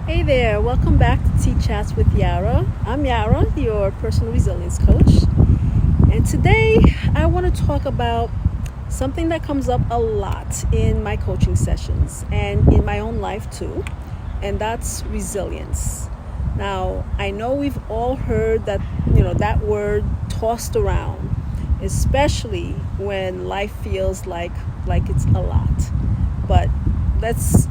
Hey there, welcome back to Tea Chats with Yara. I'm Yara, your personal resilience coach. And today I want to talk about something that comes up a lot in my coaching sessions and in my own life too, and that's resilience. Now, I know we've all heard that word tossed around, especially when life feels like it's a lot. But let's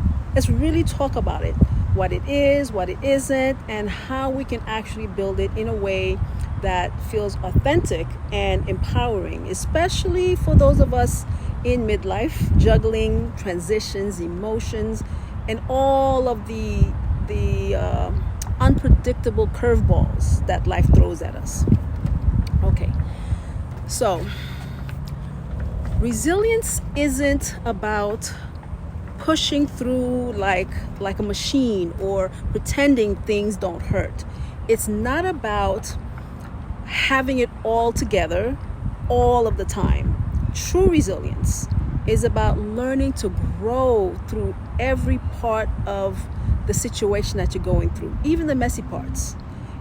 really talk about it, what it is, what it isn't, and how we can actually build it in a way that feels authentic and empowering, especially for those of us in midlife, juggling transitions, emotions, and all of the unpredictable curveballs that life throws at us. Okay, so resilience isn't about pushing through like a machine or pretending things don't hurt. It's not about having it all together all of the time. True resilience is about learning to grow through every part of the situation that you're going through, even the messy parts,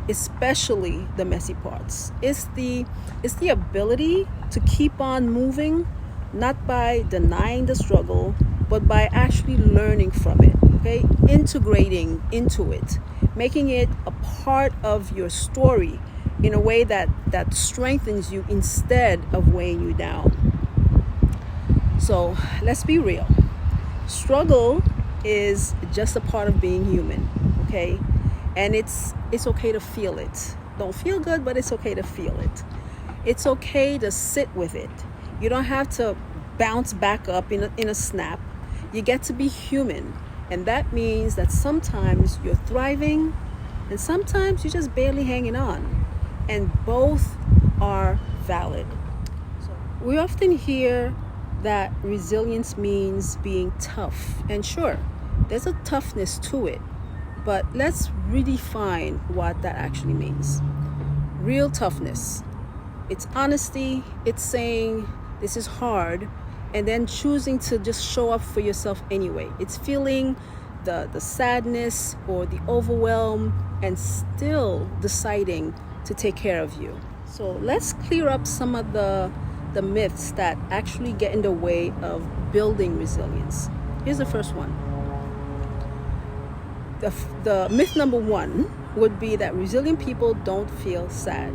especially the messy parts. It's the ability to keep on moving, not by denying the struggle, but by actually learning from it, okay? Integrating into it, making it a part of your story in a way that strengthens you instead of weighing you down. So let's be real. Struggle is just a part of being human, okay? And it's okay to feel it. Don't feel good, but it's okay to feel it. It's okay to sit with it. You don't have to bounce back up in a snap. You get to be human, and that means that sometimes you're thriving and sometimes you're just barely hanging on, and both are valid. We often hear that resilience means being tough, and sure, there's a toughness to it, but let's redefine what that actually means. Real toughness, it's honesty, it's saying this is hard, and then choosing to just show up for yourself anyway. It's feeling the sadness or the overwhelm and still deciding to take care of you. So let's clear up some of the myths that actually get in the way of building resilience. Here's the first one. The myth number one would be that resilient people don't feel sad.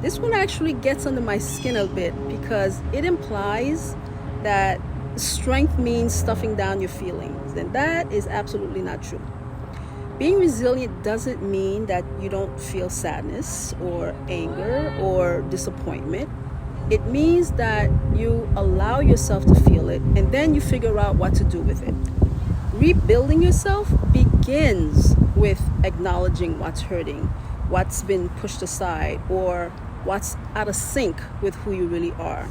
This one actually gets under my skin a bit because it implies that strength means stuffing down your feelings, and that is absolutely not true. Being resilient doesn't mean that you don't feel sadness or anger or disappointment. It means that you allow yourself to feel it and then you figure out what to do with it. Rebuilding yourself begins with acknowledging what's hurting, what's been pushed aside, or what's out of sync with who you really are.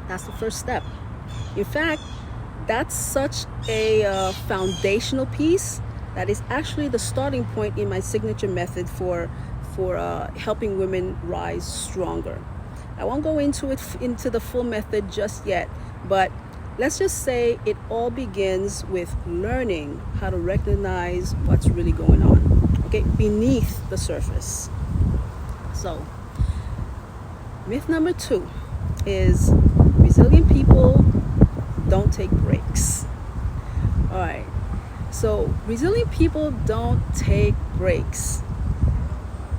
That's the first step. In fact, that's such a foundational piece that is actually the starting point in my signature method for helping women rise stronger. I won't go into the full method just yet, but let's just say it all begins with learning how to recognize what's really going on, okay, beneath the surface. So, myth number two is resilient people don't take breaks. All right. So resilient people don't take breaks.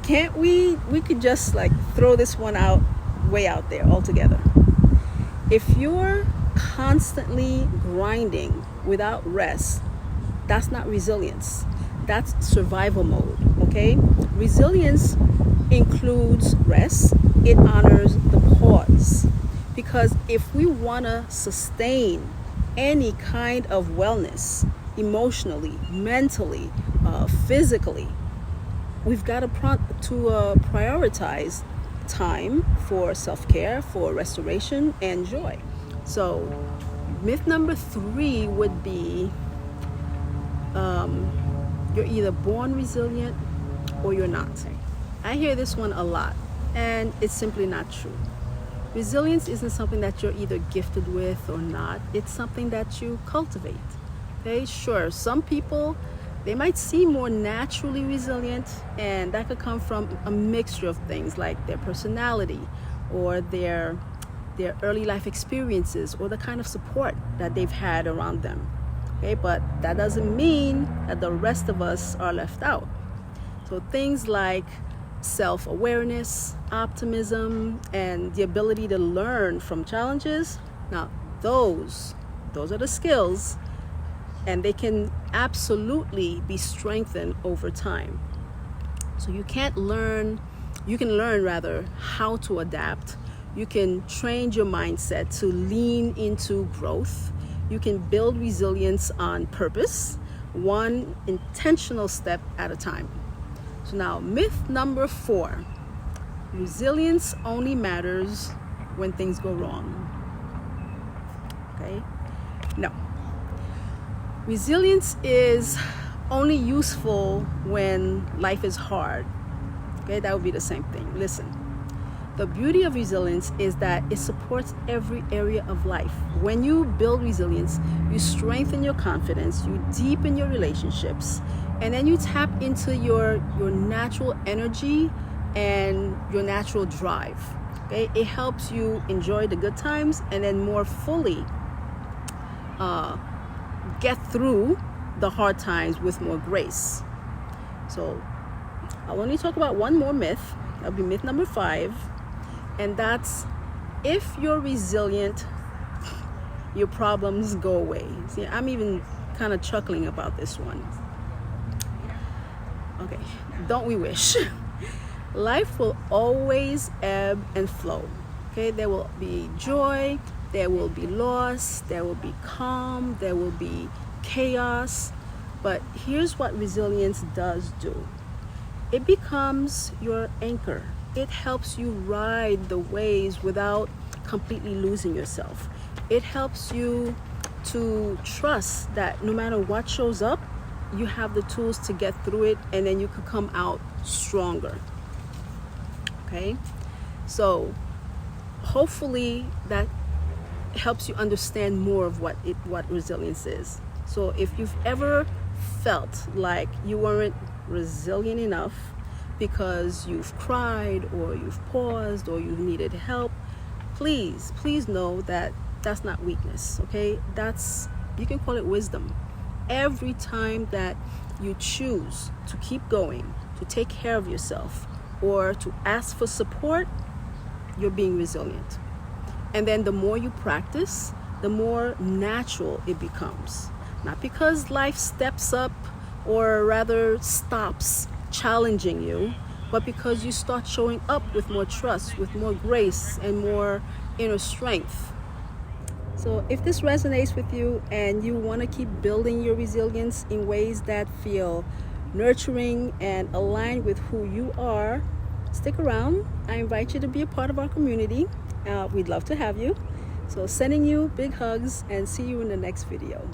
Can't we could just throw this one way out there altogether. If you're constantly grinding without rest, that's not resilience. That's survival mode, okay? Resilience includes rest. It honors the pause. Because if we want to sustain any kind of wellness, emotionally, mentally, physically, we've got to prioritize time for self-care, for restoration, and joy. So myth number three would be you're either born resilient or you're not. I hear this one a lot, and it's simply not true. Resilience isn't something that you're either gifted with or not. It's something that you cultivate. Okay, sure, some people, They might seem more naturally resilient, and that could come from a mixture of things like their personality or their early life experiences or the kind of support that they've had around them. Okay, but that doesn't mean that the rest of us are left out. So things like self-awareness, optimism, and the ability to learn from challenges, now those are the skills, and they can absolutely be strengthened over time. So you can learn rather how to adapt. You can train your mindset to lean into growth. You can build resilience on purpose, one intentional step at a time. So now, myth number 4, resilience only matters when things go wrong. Okay? No. Resilience is only useful when life is hard. Okay, that would be the same thing. Listen, the beauty of resilience is that it supports every area of life. When you build resilience, you strengthen your confidence, you deepen your relationships, and then you tap into your natural energy and your natural drive. Okay, it helps you enjoy the good times and then more fully get through the hard times with more grace. So I'll only talk about one more myth. That'll be myth number 5, and that's, if you're resilient, your problems go away. See, I'm even kind of chuckling about this one. Okay, don't we wish? Life will always ebb and flow. Okay, there will be joy, there will be loss, there will be calm, there will be chaos. But here's what resilience does do. It becomes your anchor. It helps you ride the waves without completely losing yourself. It helps you to trust that no matter what shows up, you have the tools to get through it, and then you could come out stronger. Okay? So hopefully that helps you understand more of what resilience is. So if you've ever felt like you weren't resilient enough because you've cried or you've paused or you've needed help, please know that that's not weakness. Okay, you can call it wisdom. Every time that you choose to keep going, to take care of yourself, or to ask for support, you're being resilient. And then the more you practice, the more natural it becomes. Not because life steps up or rather stops challenging you, but because you start showing up with more trust, with more grace, and more inner strength. So if this resonates with you and you want to keep building your resilience in ways that feel nurturing and aligned with who you are, stick around. I invite you to be a part of our community. We'd love to have you. So sending you big hugs, and see you in the next video.